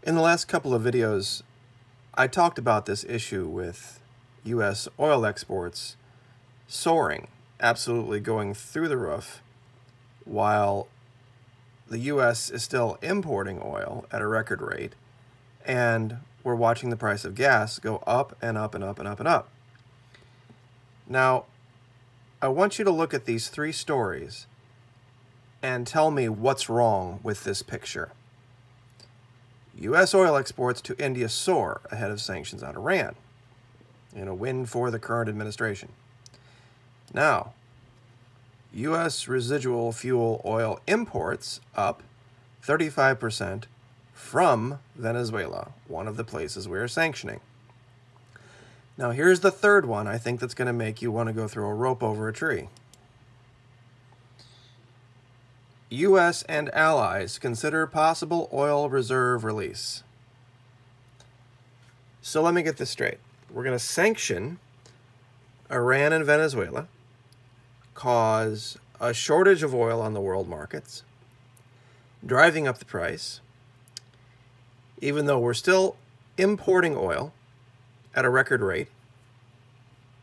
In the last couple of videos, I talked about this issue with U.S. oil exports soaring, absolutely going through the roof, while the U.S. is still importing oil at a record rate, and we're watching the price of gas go up and up and up and up and up. Now, I want you to look at these three stories and tell me what's wrong with this picture. U.S. oil exports to India soar ahead of sanctions on Iran, in a win for the current administration. Now, U.S. residual fuel oil imports up 35% from Venezuela, one of the places we're sanctioning. Now, here's the third one I think that's going to make you want to go throw a rope over a tree. U.S. and allies consider possible oil reserve release. So let me get this straight. We're going to sanction Iran and Venezuela, cause a shortage of oil on the world markets, driving up the price, even though we're still importing oil at a record rate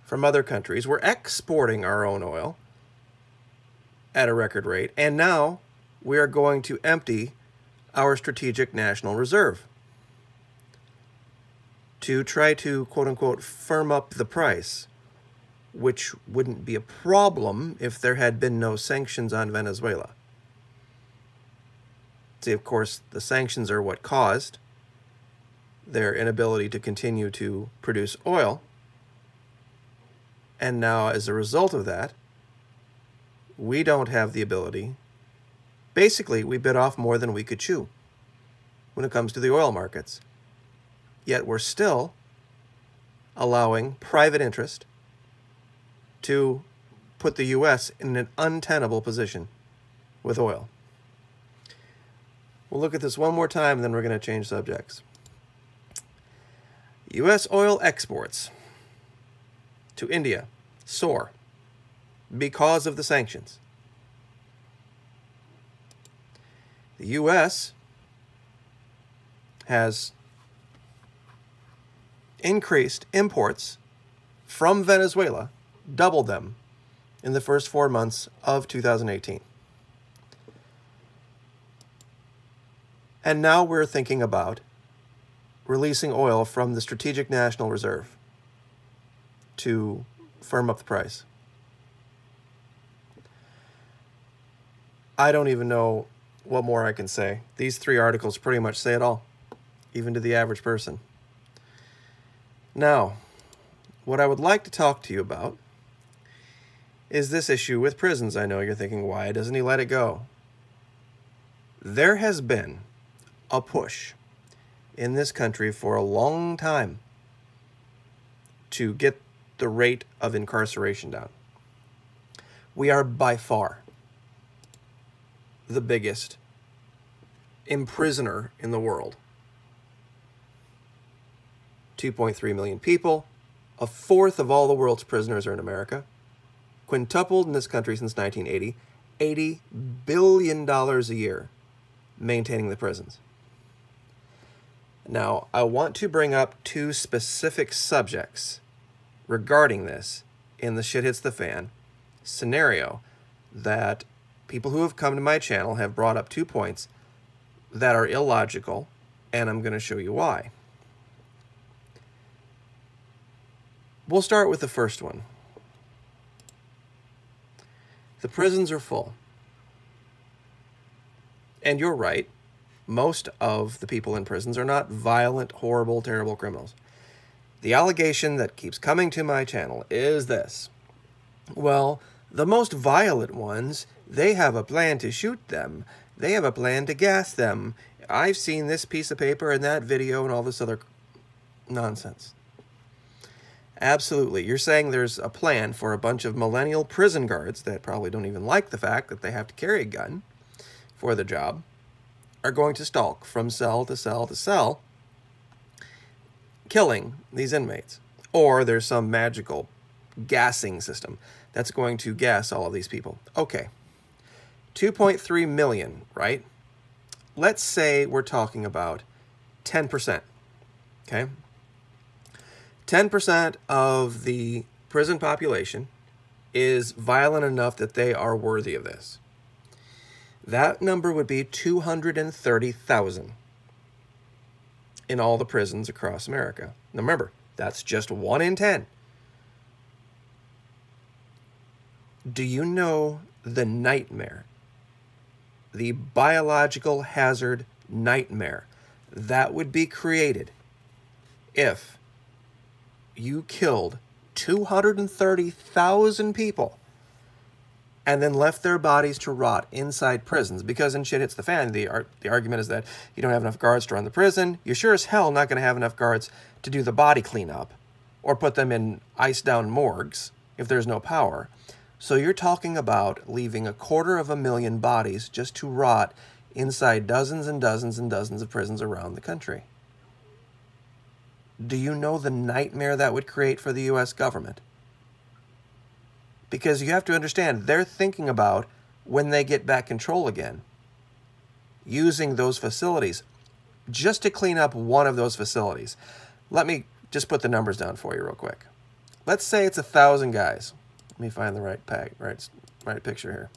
from other countries. We're exporting our own oil at a record rate, and now we are going to empty our strategic national reserve to try to, quote-unquote, firm up the price, which wouldn't be a problem if there had been no sanctions on Venezuela. See, of course, the sanctions are what caused their inability to continue to produce oil, and now, as a result of that, we don't have the ability. Basically, we bit off more than we could chew when it comes to the oil markets. Yet we're still allowing private interest to put the U.S. in an untenable position with oil. We'll look at this one more time, and then we're going to change subjects. U.S. oil exports to India soar because of the sanctions. The U.S. has increased imports from Venezuela, doubled them in the first 4 months of 2018. And now we're thinking about releasing oil from the Strategic National Reserve to firm up the price. I don't even know what more I can say. These three articles pretty much say it all, even to the average person. Now, what I would like to talk to you about is this issue with prisons. I know you're thinking, why doesn't he let it go? There has been a push in this country for a long time to get the rate of incarceration down. We are by far the biggest imprisoner in the world. 2.3 million people, a fourth of all the world's prisoners are in America, quintupled in this country since 1980, $80 billion a year maintaining the prisons. Now, I want to bring up two specific subjects regarding this in the Shit Hits the Fan scenario that people who have come to my channel have brought up 2 points that are illogical, and I'm going to show you why. We'll start with the first one. The prisons are full. And you're right. Most of the people in prisons are not violent, horrible, terrible criminals. The allegation that keeps coming to my channel is this. Well, the most violent ones, they have a plan to shoot them. They have a plan to gas them. I've seen this piece of paper and that video and all this other nonsense. Absolutely. You're saying there's a plan for a bunch of millennial prison guards that probably don't even like the fact that they have to carry a gun for the job, are going to stalk from cell to cell to cell, killing these inmates. Or there's some magical gassing system that's going to gas all of these people. Okay. 2.3 million, right? Let's say we're talking about 10%. Okay? 10% of the prison population is violent enough that they are worthy of this. That number would be 230,000 in all the prisons across America. Now remember, that's just 1 in 10. Do you know the nightmare, the biological hazard nightmare that would be created if you killed 230,000 people and then left their bodies to rot inside prisons? Because when shit hits the fan, the argument is that you don't have enough guards to run the prison. You're sure as hell not going to have enough guards to do the body cleanup or put them in ice-down morgues if there's no power. So you're talking about leaving 250,000 bodies just to rot inside dozens and dozens and dozens of prisons around the country. Do you know the nightmare that would create for the U.S. government? Because you have to understand, they're thinking about when they get back control again, using those facilities just to clean up one of those facilities. Let me just put the numbers down for you real quick. Let's say it's 1,000 guys. Let me find the right picture here.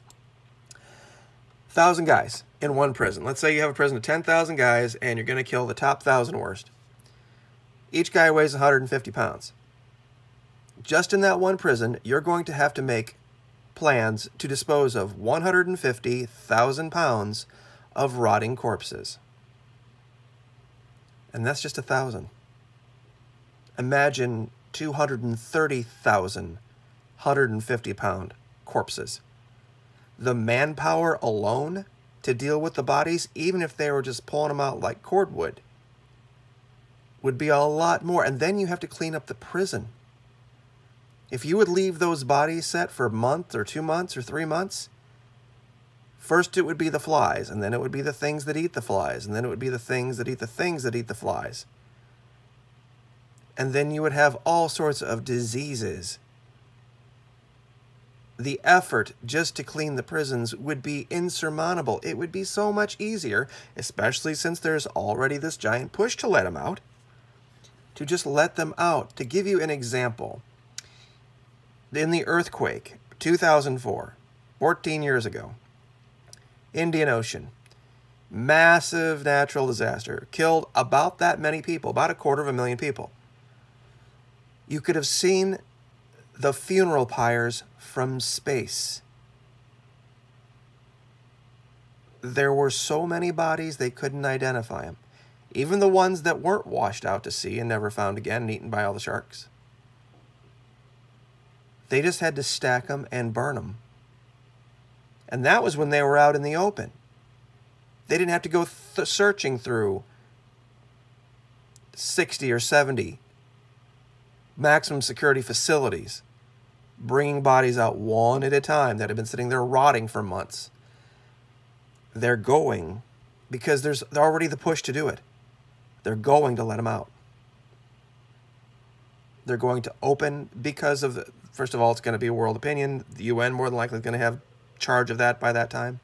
1,000 guys in one prison. Let's say you have a prison of 10,000 guys and you're going to kill the top 1,000 worst. Each guy weighs 150 pounds. Just in that one prison, you're going to have to make plans to dispose of 150,000 pounds of rotting corpses. And that's just 1,000. Imagine 230,000 150-pound corpses. The manpower alone to deal with the bodies, even if they were just pulling them out like cordwood, would be a lot more. And then you have to clean up the prison. If you would leave those bodies set for a month or 2 months or 3 months, first it would be the flies, and then it would be the things that eat the flies, and then it would be the things that eat the things that eat the flies. And then you would have all sorts of diseases. The effort just to clean the prisons would be insurmountable. It would be so much easier, especially since there's already this giant push to let them out, to just let them out. To give you an example, in the earthquake, 2004, 14 years ago, Indian Ocean, massive natural disaster, killed about that many people, about 250,000 people. You could have seen the funeral pyres from space. There were so many bodies they couldn't identify them. Even the ones that weren't washed out to sea and never found again and eaten by all the sharks. They just had to stack them and burn them. And that was when they were out in the open. They didn't have to go searching through 60 or 70 maximum security facilities, bringing bodies out one at a time that have been sitting there rotting for months. They're going because there's already the push to do it. They're going to let them out. They're going to open because of, first of all, it's going to be a world opinion. The UN more than likely is going to have charge of that by that time.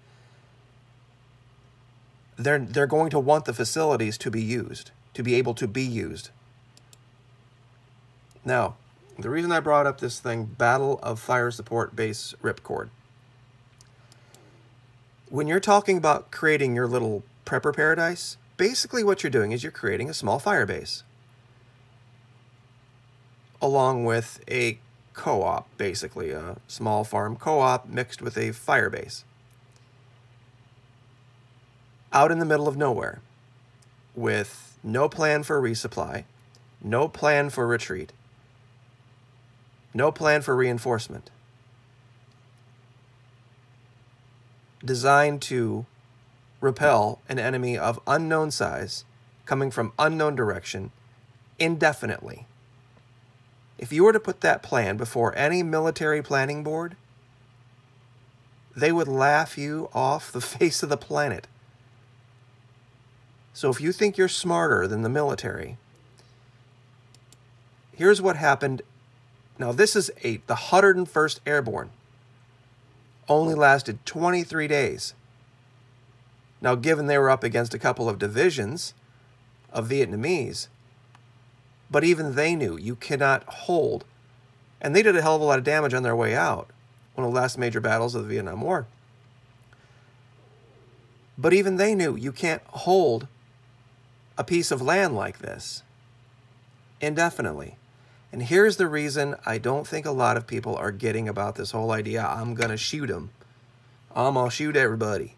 They're going to want the facilities to be used, to be able to be used. Now, the reason I brought up this thing, Battle of Fire Support Base Ripcord. When you're talking about creating your little prepper paradise, basically what you're doing is you're creating a small fire base. Along with a co-op, basically, a small farm co-op mixed with a fire base. Out in the middle of nowhere, with no plan for resupply, no plan for retreat, no plan for reinforcement. Designed to repel an enemy of unknown size, coming from unknown direction, indefinitely. If you were to put that plan before any military planning board, they would laugh you off the face of the planet. So if you think you're smarter than the military, here's what happened. Now this is the 101st Airborne. Only lasted 23 days. Now given they were up against a couple of divisions, of Vietnamese. But even they knew you cannot hold. And they did a hell of a lot of damage on their way out. One of the last major battles of the Vietnam War. But even they knew you can't hold a piece of land like this indefinitely. And here's the reason I don't think a lot of people are getting about this whole idea, I'm going to shoot them. I'm going to shoot everybody.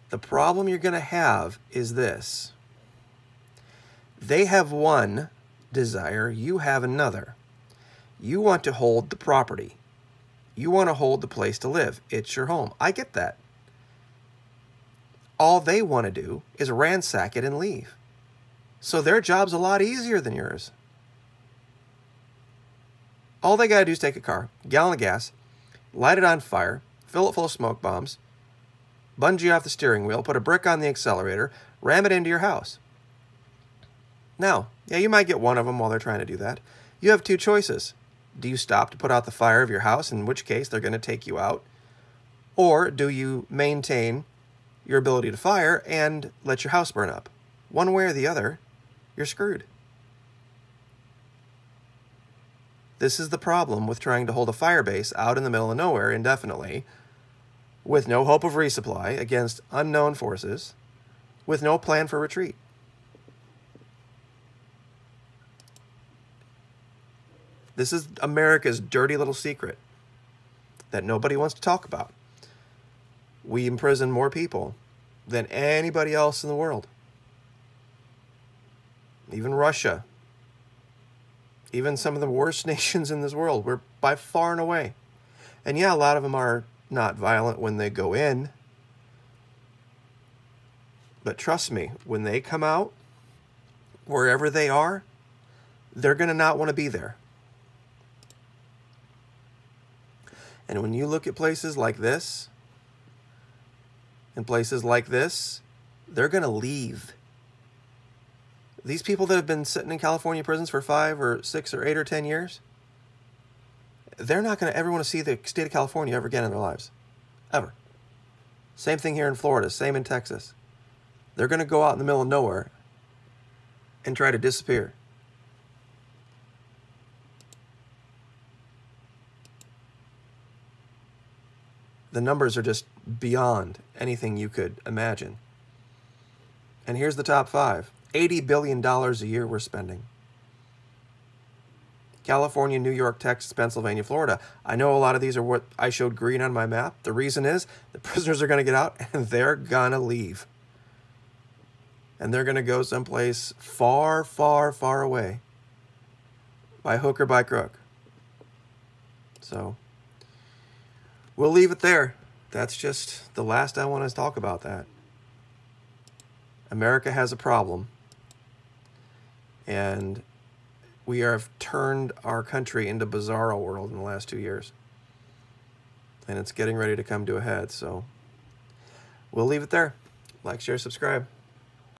The problem you're going to have is this. They have one desire, you have another. You want to hold the property. You want to hold the place to live. It's your home. I get that. All they want to do is ransack it and leave. So their job's a lot easier than yours. All they got to do is take a car, gallon of gas, light it on fire, fill it full of smoke bombs, bungee off the steering wheel, put a brick on the accelerator, ram it into your house. Now, yeah, you might get one of them while they're trying to do that. You have two choices. Do you stop to put out the fire of your house, in which case they're going to take you out? Or do you maintain your ability to fire and let your house burn up? One way or the other, you're screwed. This is the problem with trying to hold a fire base out in the middle of nowhere indefinitely, with no hope of resupply against unknown forces, with no plan for retreat. This is America's dirty little secret that nobody wants to talk about. We imprison more people than anybody else in the world. Even Russia. Even some of the worst nations in this world. We're by far and away. And yeah, a lot of them are not violent when they go in. But trust me, when they come out, wherever they are, they're going to not want to be there. And when you look at places like this, and places like this, they're going to leave. These people that have been sitting in California prisons for 5 or 6 or 8 or 10 years, they're not going to ever want to see the state of California ever again in their lives. Ever. Same thing here in Florida, same in Texas. They're going to go out in the middle of nowhere and try to disappear. The numbers are just beyond anything you could imagine. And here's the top 5. $80 billion a year we're spending. California, New York, Texas, Pennsylvania, Florida. I know a lot of these are what I showed green on my map. The reason is the prisoners are going to get out and they're going to leave. And they're going to go someplace far, far, far away. By hook or by crook. So we'll leave it there. That's just the last I want to talk about that. America has a problem. And we have turned our country into bizarro world in the last 2 years. And it's getting ready to come to a head. So we'll leave it there. Like, share, subscribe.